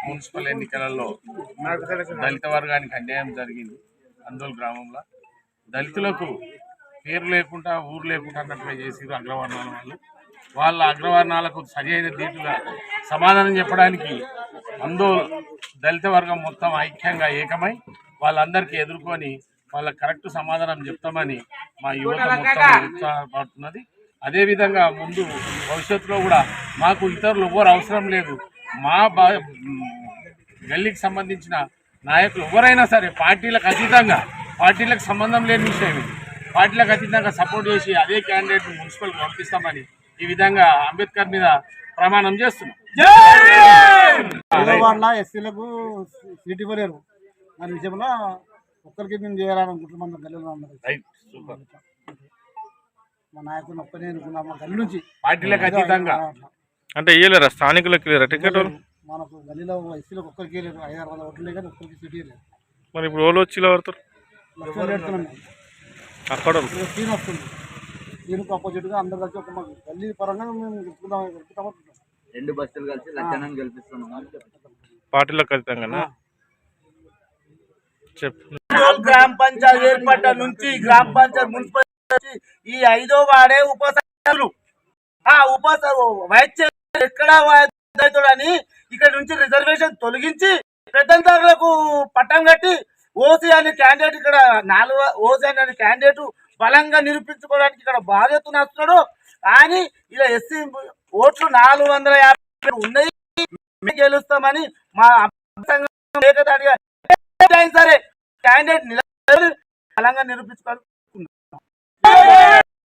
Municipal ఎన్నికలలో దళిత వర్గానికి అన్యాయం జరిగింది. అందోల్ గ్రామంలో దళితులకు పేరు లేకుండా ఊరు లేకుండా అన్నట్టుగా చేసిరు అగ్రవర్ణాల వాళ్ళు. వాళ్ళ అగ్రవర్ణాలకు సరైన దీటుగా సమాధానం చెప్పడానికి అందోల్ దళిత వర్గం మొత్తం ఐక్యంగా ఏకమై వాళ్ళందరికీ ఎదుర్కొని వాళ్ళకి కరెక్ట్ సమాధానం చెప్తామని మా యువత మొత్తం ఉత్సాహపడుతున్నది. అదేవిధంగా ముందు భవిష్యత్తులో కూడా మాకు ఇతరులు ఎవరు అవసరం లేదు. మా గల్లీకి సంబంధించిన నాయకులు ఎవరైనా సరే పార్టీలకు సంబంధం లేని విషయం ఇది. పార్టీలకు అతీతంగా సపోర్ట్ చేసి అదే క్యాండిడేట్ మున్సిపల్కి పంపిస్తామని ఈ విధంగా అంబేద్కర్ మీద ప్రమాణం చేస్తున్నాం. ఎస్సీలకు సీట్ ఇవ్వలేరు దాని విషయంలో ఒక్కరికి మేము చేయాలనుకుంటున్నాం. గల్లీలో మా నాయకుని ఒక్కనే అనుకున్నాం. మా గల్లీ నుంచి పార్టీలకు అతీతంగా అంటే ఇయ్యలేరా స్థానికులకి టికెట్? మనకు గల్లీలో ఎస్సీలకు ఒక్కరికి లేదు. 500 ఓట్లు కానీ ఒక్కరికి సీట్ ఇవ్వలేదు. మరి ఇప్పుడు ఓళ్ళు వచ్చి ఇలా పడతారు అక్కడ సీన్ వస్తుంది. దీనికి ఆపోజిట్గా అందరు కలిసి ఒక మాకు గల్లీ పరంగా మేము గెలుపుతాం. 2 బస్సులు కలిసి లక్షణంగా గెలిపిస్తున్నాం. పార్టీలో ఖచ్చితంగా చెప్పు. గ్రామ పంచాయతీ ఏర్పడ్డ నుంచి గ్రామ పంచాయతీ మున్సిపల్ ఈ 5వ వార్డే ఉపసభ్యులు వైస్ ఎక్కడ అని ఇక్కడ నుంచి రిజర్వేషన్ తొలగించి పెద్దంతరులకు పట్టం కట్టి ఓసీ అనే క్యాండిడేట్ ఇక్కడ 4వ ఓసీ అనే క్యాండిడేట్ బలంగా నిరూపించుకోవడానికి ఇక్కడ బాధ్యత నస్తున్నాడు. కానీ ఇలా ఎస్సీ ఓట్లు 450 ఉన్నాయి. గెలుస్తామని మా ఏకదాటిగా సరే క్యాండిడేట్ బలంగా నిరూపించుకోవాలి.